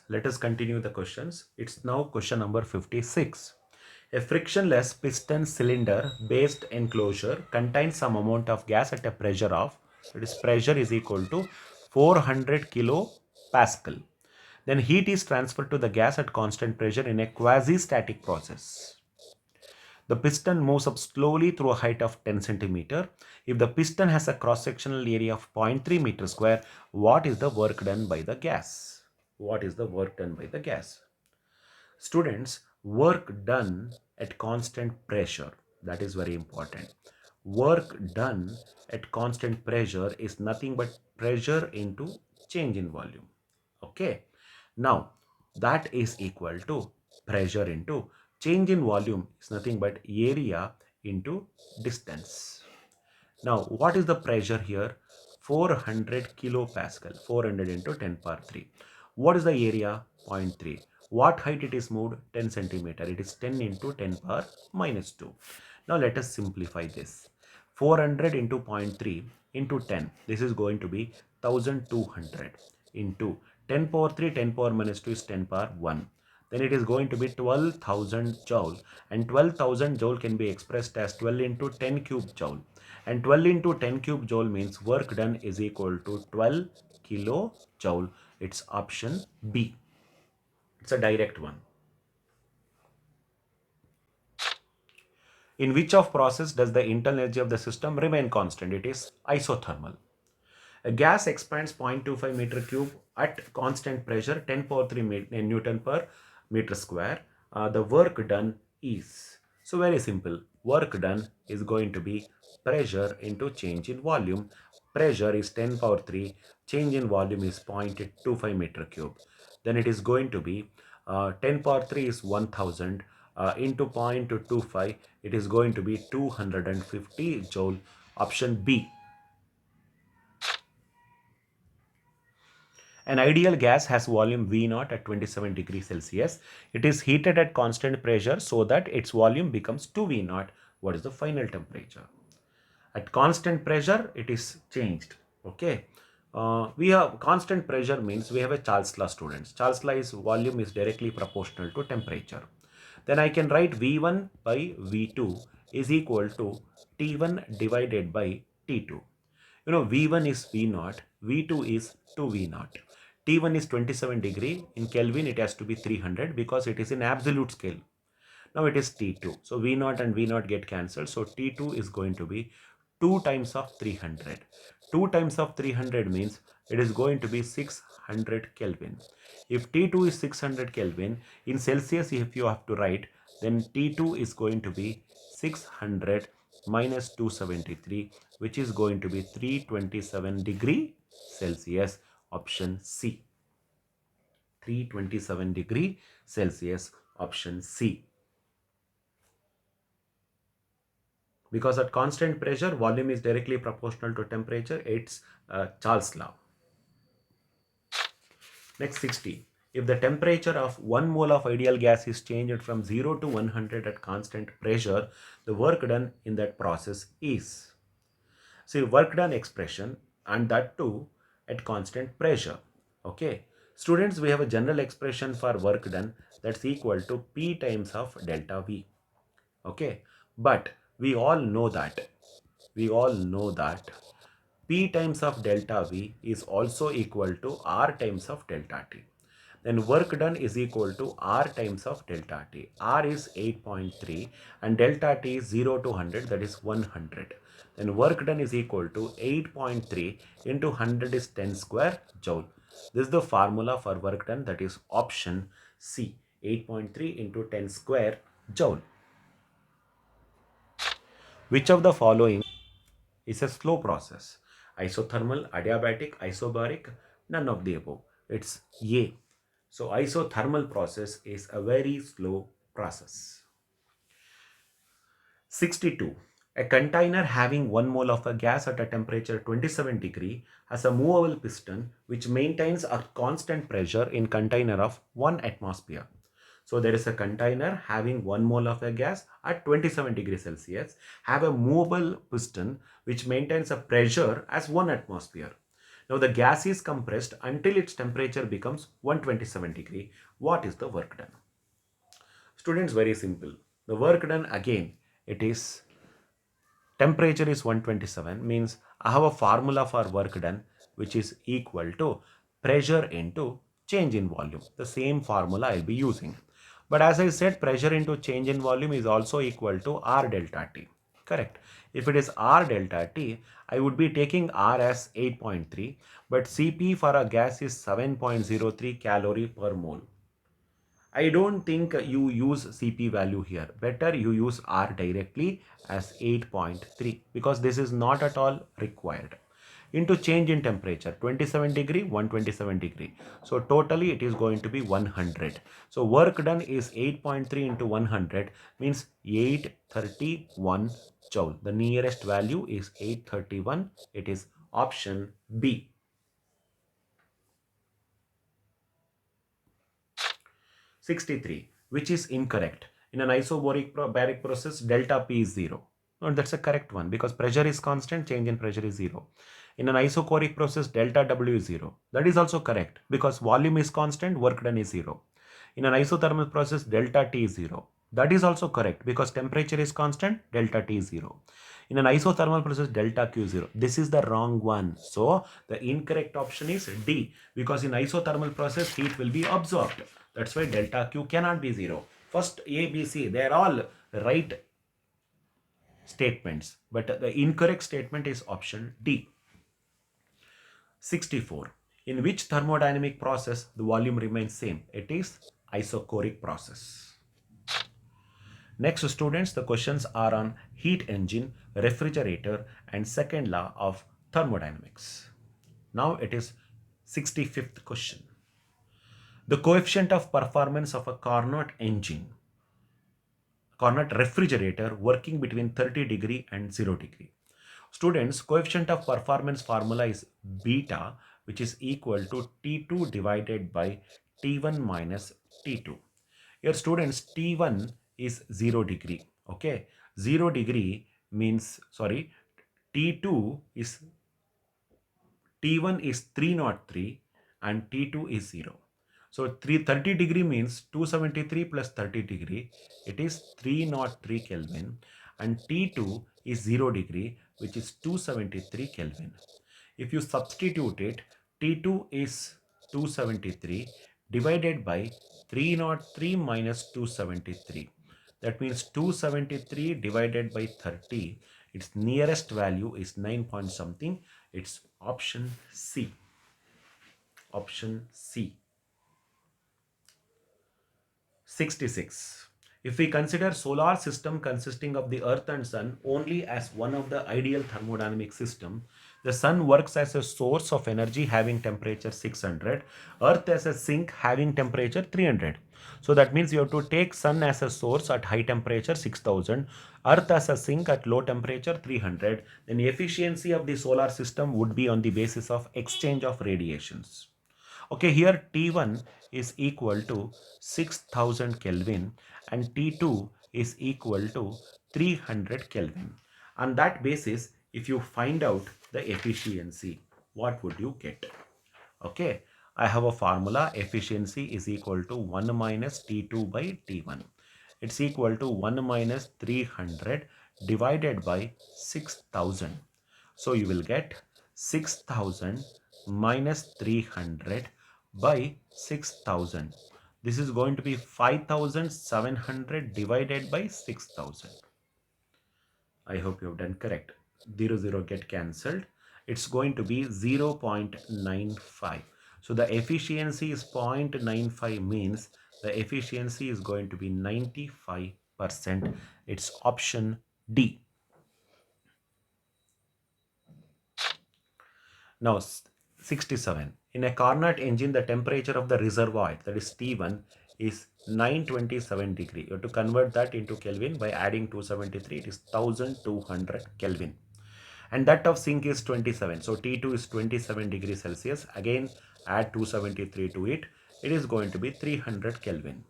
let us continue the questions. It's now question number 56. A frictionless piston cylinder based enclosure contains some amount of gas at a pressure of, that is pressure is equal to 400 kilopascal. Then heat is transferred to the gas at constant pressure in a quasi-static process. The piston moves up slowly through a height of 10 centimeter. If the piston has a cross-sectional area of 0.3 meter square, what is the work done by the gas? What is the work done by the gas? Students, work done at constant pressure, that is very important. Work done at constant pressure is nothing but pressure into change in volume. Okay. Now, that is equal to pressure into change in volume is nothing but area into distance. Now, what is the pressure here? 400 kilopascal, 400 into 10 power 3. What is the area? 0.3. What height it is moved? 10 centimeter. It is 10 into 10 power minus 2. Now, let us simplify this. 400 into 0.3 into 10. This is going to be 1200 into 10 power 3, 10 power minus 2 is 10 power 1. Then it is going to be 12,000 joule, and 12,000 joule can be expressed as 12 into 10 cube joule, and 12 into 10 cube joule means work done is equal to 12 kilojoule. It's option B. It's a direct one. In which of process does the internal energy of the system remain constant? It is isothermal. A gas expands 0.25 meter cube at constant pressure 10 power 3 Newton per meter square. The work done is, so very simple, work done is going to be pressure into change in volume. Pressure is 10 power 3, change in volume is 0.25 meter cube. Then it is going to be 10 power 3 is 1000 into 0.25, it is going to be 250 joule. Option B. An ideal gas has volume V0 at 27 degrees Celsius. It is heated at constant pressure so that its volume becomes 2V0. What is the final temperature? At constant pressure, it is changed. Okay. We have constant pressure means we have a Charles law, students. Charles law is volume is directly proportional to temperature. Then I can write V1 by V2 is equal to T1 divided by T2. You know, V1 is V0, V2 is 2V0. T1 is 27 degree. In Kelvin, it has to be 300 because it is in absolute scale. Now it is T2. So V0 and V0 get cancelled. So T2 is going to be 2 times of 300. 2 times of 300 means it is going to be 600 Kelvin. If T2 is 600 Kelvin, in Celsius if you have to write, then T2 is going to be 600 minus 273, which is going to be 327 degree Celsius. Option C. 327 degree Celsius. Option C. Because at constant pressure, volume is directly proportional to temperature. It's Charles law. Next 60. If the temperature of 1 mole of ideal gas is changed from 0 to 100 at constant pressure, the work done in that process is. See, work done expression, and that too at constant pressure. Okay. Students, we have a general expression for work done that's equal to P times of delta V. Okay. But we all know that P times of delta V is also equal to R times of delta T. Then work done is equal to R times of delta T. R is 8.3 and delta T is 0 to 100, that is 100. Then work done is equal to 8.3 into 100 is 10 square joule. This is the formula for work done, that is option C. 8.3 into 10 square joule. Which of the following is a slow process? Isothermal, adiabatic, isobaric, none of the above. It's A. So isothermal process is a very slow process. 62. A container having 1 mole of a gas at a temperature 27 degree has a movable piston which maintains a constant pressure in container of 1 atmosphere. So there is a container having 1 mole of a gas at 27 degrees Celsius, have a movable piston which maintains a pressure as 1 atmosphere. Now the gas is compressed until its temperature becomes 127 degree. What is the work done? Students, very simple. The work done again, it is temperature is 127, means I have a formula for work done which is equal to pressure into change in volume. The same formula I'll be using. But as I said, pressure into change in volume is also equal to R delta T. Correct. If it is R delta T, I would be taking R as 8.3, but Cp for a gas is 7.03 calorie per mole. I don't think you use Cp value here. Better you use R directly as 8.3 because this is not at all required. Into change in temperature, 27 degree, 127 degree. So totally it is going to be 100. So work done is 8.3 into 100 means 831 joule. The nearest value is 831. It is option B. 63, which is incorrect. In an isobaric process, delta P is 0. No, that's a correct one because pressure is constant, change in pressure is 0. In an isochoric process, delta W is 0. That is also correct because volume is constant, work done is 0. In an isothermal process, delta T is 0. That is also correct because temperature is constant, delta T is 0. In an isothermal process, delta Q is 0. This is the wrong one. So the incorrect option is D because in isothermal process, heat will be absorbed. That's why delta Q cannot be 0. First A, B, C, they are all right statements. But the incorrect statement is option D. 64. In which thermodynamic process the volume remains same? It is isochoric process. Next, students, the questions are on heat engine, refrigerator, and second law of thermodynamics. Now it is 65th question. The coefficient of performance of a Carnot engine, Carnot refrigerator working between 30 degree and 0 degree. Students, coefficient of performance formula is beta, which is equal to T2 divided by T1 minus T2. Here students, T1 is 0 degree. Okay, 0 degree means, sorry, T2 is, T1 is 303 and T2 is 0. So 330 degree means 273 plus 30 degree. It is 303 Kelvin and T2 is 0 degree which is 273 Kelvin. If you substitute it, T2 is 273 divided by 303 minus 273. That means 273 divided by 30. Its nearest value is 9 point something. It's option C. Option C. 66. If we consider solar system consisting of the earth and sun only as one of the ideal thermodynamic system, the sun works as a source of energy having temperature 600, earth as a sink having temperature 300. So that means you have to take sun as a source at high temperature 6000, earth as a sink at low temperature 300. Then efficiency of the solar system would be on the basis of exchange of radiations. Okay, here T1 is equal to 6000 Kelvin and T2 is equal to 300 Kelvin. On that basis, if you find out the efficiency, what would you get? Okay, I have a formula. Efficiency is equal to 1 minus T2 by T1. It's equal to 1 minus 300 divided by 6000. So you will get 6000 minus 300 by 6000. This is going to be 5700 divided by 6000. I hope you have done correct. 0 get cancelled. It's going to be 0.95. So the efficiency is 0.95 means the efficiency is going to be 95%. It's option D. Now 67. In a Carnot engine, the temperature of the reservoir, that is T1, is 927 degree. You have to convert that into Kelvin by adding 273. It is 1200 Kelvin. And that of sink is 27. So T2 is 27 degrees Celsius. Again, add 273 to it. It is going to be 300 Kelvin.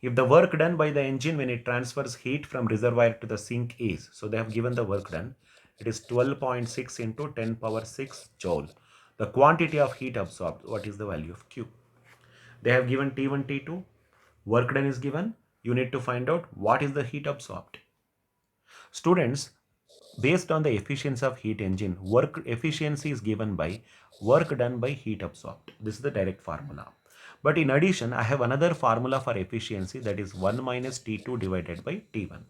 If the work done by the engine when it transfers heat from reservoir to the sink is, so they have given the work done, it is 12.6 into 10 power 6 joule. The quantity of heat absorbed, what is the value of Q? They have given T1, T2, work done is given. You need to find out what is the heat absorbed. Students, based on the efficiency of heat engine, work efficiency is given by work done by heat absorbed. This is the direct formula. But in addition, I have another formula for efficiency, that is 1 minus T2 divided by T1.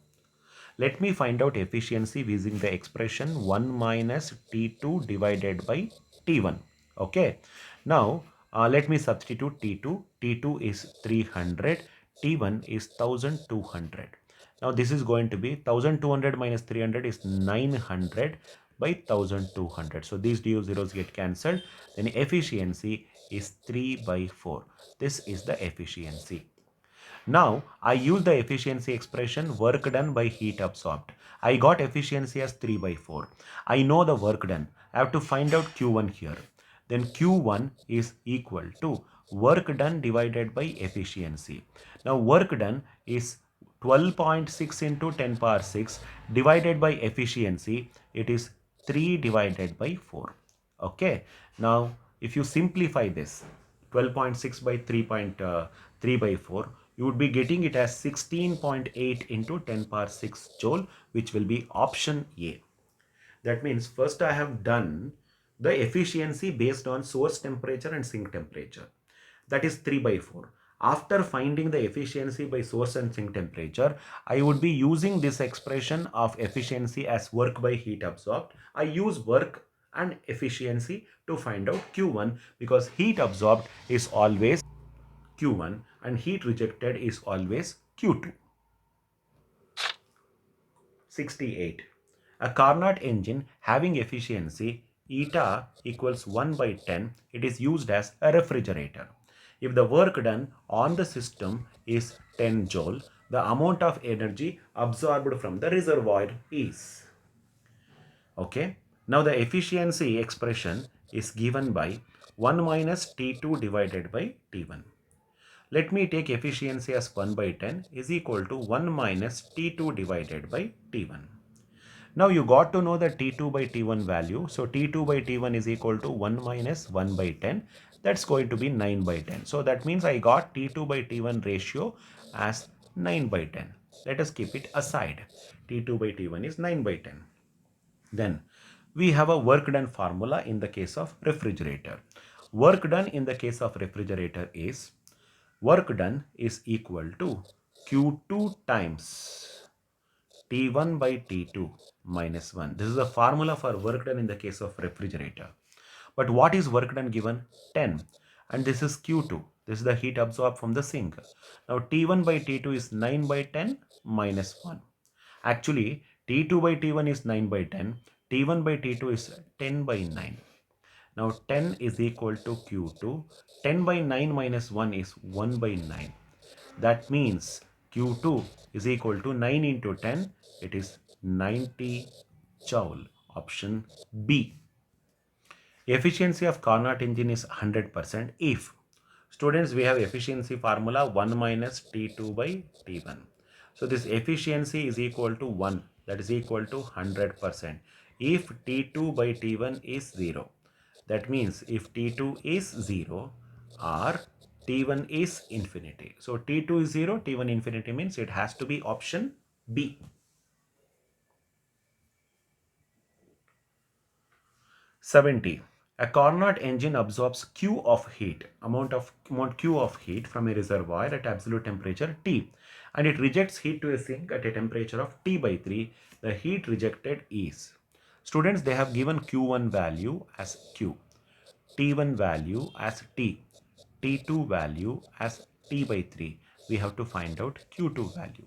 Let me find out efficiency using the expression 1 minus T2 divided by T1. Okay. Now, let me substitute T2. T2 is 300. T1 is 1200. Now, this is going to be 1200 minus 300 is 900 by 1200. So, these zeros get cancelled. Then efficiency is 3 by 4. This is the efficiency. Now, I use the efficiency expression work done by heat absorbed. I got efficiency as 3 by 4. I know the work done. I have to find out Q1 here. Then Q1 is equal to work done divided by efficiency. Now, work done is 12.6 into 10 power 6 divided by efficiency. It is 3 divided by 4. Okay. Now, if you simplify this, 12.6 by 3 by 4, you would be getting it as 16.8 into 10 power 6 joule, which will be option A. That means first I have done the efficiency based on source temperature and sink temperature. That is 3 by 4. After finding the efficiency by source and sink temperature, I would be using this expression of efficiency as work by heat absorbed. I use work and efficiency to find out Q1 because heat absorbed is always Q1 and heat rejected is always Q2. 68. A Carnot engine having efficiency eta equals 1 by 10, it is used as a refrigerator. If the work done on the system is 10 joule, the amount of energy absorbed from the reservoir is. Okay. Now the efficiency expression is given by 1 minus T2 divided by T1. Let me take efficiency as 1 by 10 is equal to 1 minus T2 divided by T1. Now you got to know the T2 by T1 value. So T2 by T1 is equal to 1 minus 1 by 10. That's going to be 9 by 10. So that means I got T2 by T1 ratio as 9 by 10. Let us keep it aside. T2 by T1 is 9 by 10. Then we have a work done formula in the case of refrigerator. Work done in the case of refrigerator is work done is equal to Q2 times T1 by T2 minus 1. This is the formula for work done in the case of refrigerator. But what is work done given? 10. And this is Q2. This is the heat absorbed from the sink. Now T1 by T2 is 9 by 10 minus 1. Actually, T2 by T1 is 9 by 10. T1 by T2 is 10 by 9. Now 10 is equal to Q2. 10 by 9 minus 1 is 1 by 9. That means Q2 is equal to 9 into 10. It is 90 joule. Option B. Efficiency of Carnot engine is 100% if. Students, we have efficiency formula 1 minus T2 by T1. So this efficiency is equal to 1. That is equal to 100%. If T2 by T1 is 0. That means if T2 is 0 or T1 is infinity. So T2 is 0, T1 infinity means it has to be option B. 70. A Carnot engine absorbs Q of heat, amount Q of heat from a reservoir at absolute temperature T, and it rejects heat to a sink at a temperature of T by 3. The heat rejected is. Students, they have given Q1 value as Q, T1 value as T, T2 value as T by 3. We have to find out Q2 value.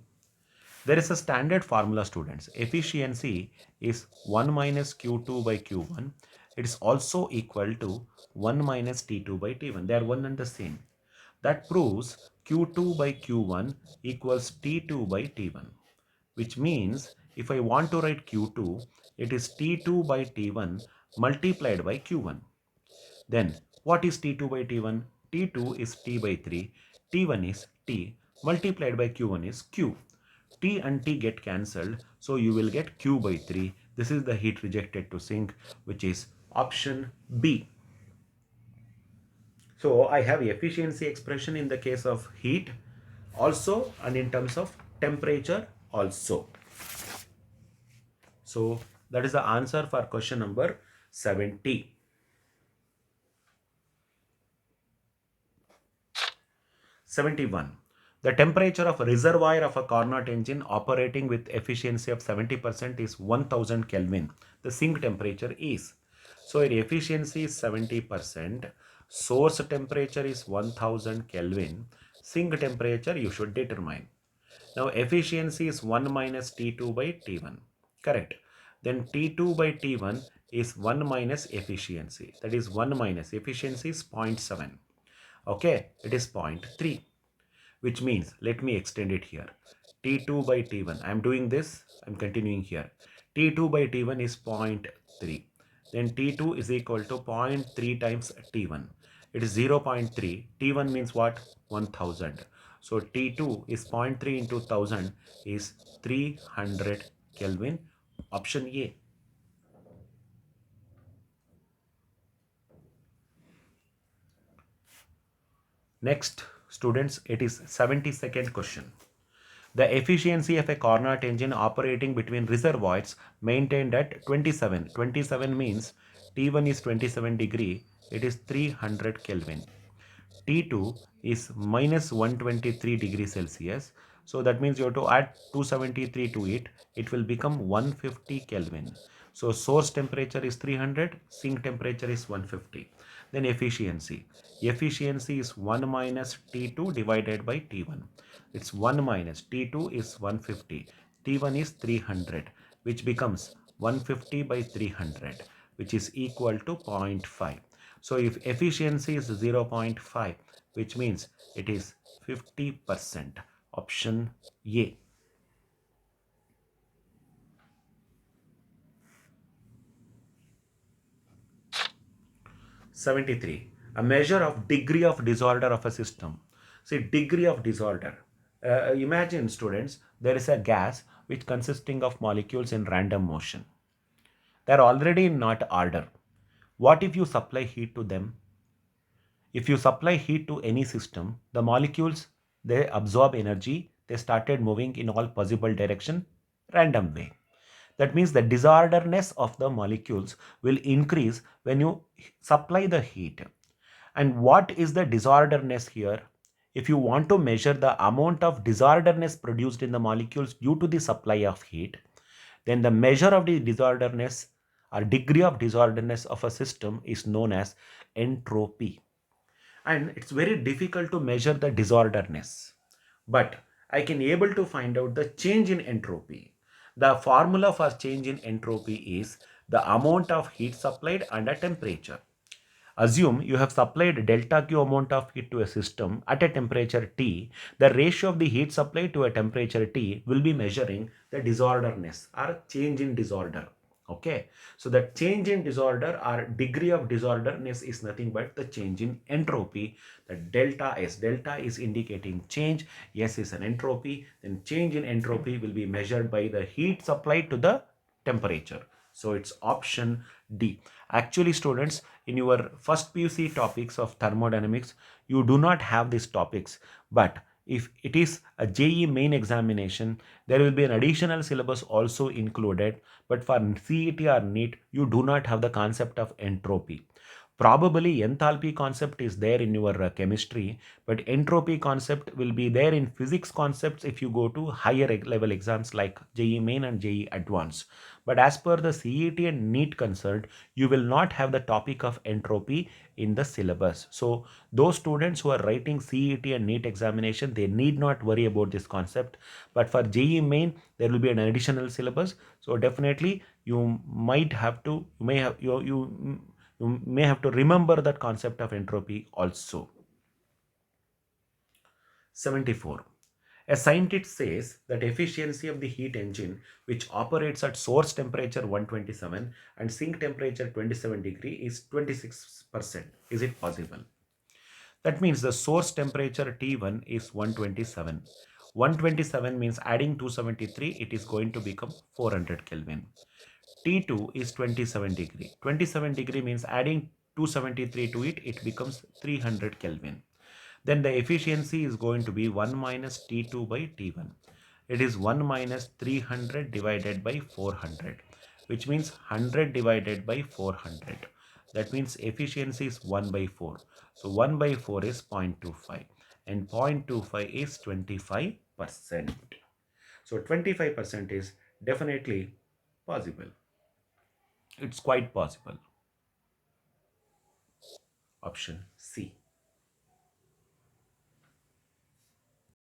There is a standard formula, students. Efficiency is 1 minus Q2 by Q1. It is also equal to 1 minus T2 by T1. They are one and the same. That proves Q2 by Q1 equals T2 by T1. Which means if I want to write Q2, it is T2 by T1 multiplied by Q1. Then what is T2 by T1? T2 is T by 3. T1 is T multiplied by Q1 is Q. T and T get cancelled, so you will get Q by 3. This is the heat rejected to sink, which is option B. So I have efficiency expression in the case of heat also and in terms of temperature also. So that is the answer for question number 70. 71. The temperature of a reservoir of a Carnot engine operating with efficiency of 70% is 1000 Kelvin. The sink temperature is. So your efficiency is 70%. Source temperature is 1000 Kelvin. Sink temperature you should determine. Now efficiency is 1 minus T2 by T1. Correct. Then T2 by T1 is 1 minus efficiency. That is 1 minus efficiency is 0.7. Okay, it is 0.3, which means let me extend it here. T2 by T1. I am doing this. I am continuing here. T2 by T1 is 0.3. Then T2 is equal to 0.3 times T1. It is 0.3. T1 means what? 1000. So T2 is 0.3 into 1000 is 300 Kelvin. Option A. Next, students, it is 72nd question. The efficiency of a Carnot engine operating between reservoirs maintained at 27. 27 means T1 is 27 degree. It is 300 Kelvin. T2 is minus 123 degrees Celsius. So that means you have to add 273 to it. It will become 150 Kelvin. So source temperature is 300, sink temperature is 150. Then efficiency. Efficiency is 1 minus T2 divided by T1. It's 1 minus T2 is 150. T1 is 300, which becomes 150 by 300, which is equal to 0.5. So if efficiency is 0.5, which means it is 50%. Option A. 73. A measure of degree of disorder of a system. See, degree of disorder. Imagine, students, there is a gas which consisting of molecules in random motion. They are already in not order. What if you supply heat to them? If you supply heat to any system, the molecules, they absorb energy, they started moving in all possible direction, random way. That means the disorderness of the molecules will increase when you supply the heat. And what is the disorderness here? If you want to measure the amount of disorderness produced in the molecules due to the supply of heat, then the measure of the disorderness or degree of disorderness of a system is known as entropy. And it's very difficult to measure the disorderness, but I can able to find out the change in entropy. The formula for change in entropy is the amount of heat supplied under temperature. Assume you have supplied delta Q amount of heat to a system at a temperature T. The ratio of the heat supplied to a temperature T will be measuring the disorderness or change in disorder. Okay, so the change in disorder or degree of disorderness is nothing but the change in entropy. The delta is indicating change, S is an entropy, then change in entropy will be measured by the heat supplied to the temperature. So it's option D. Actually, students, in your first PUC topics of thermodynamics, you do not have these topics, but if it is a JEE main examination, there will be an additional syllabus also included. But for CET or NEET, you do not have the concept of entropy. Probably enthalpy concept is there in your chemistry, but entropy concept will be there in physics concepts if you go to higher level exams like JEE main and JEE advanced. But as per the CET and NEET concerned, you will not have the topic of entropy in the syllabus. So those students who are writing CET and NEET examination, they need not worry about this concept. But for JEE main, there will be an additional syllabus. So definitely you might have to, you may have to remember that concept of entropy also. 74. A scientist says that efficiency of the heat engine which operates at source temperature 127 and sink temperature 27 degree is 26%. Is it possible? That means the source temperature T1 is 127. 127 means adding 273, it is going to become 400 Kelvin. T2 is 27 degree. 27 degree means adding 273 to it, it becomes 300 Kelvin. Then the efficiency is going to be 1 minus T2 by T1. It is 1 minus 300 divided by 400, which means 100 divided by 400. That means efficiency is 1 by 4. So 1 by 4 is 0.25 and 0.25 is 25%. So 25% is definitely possible. It's quite possible. Option C.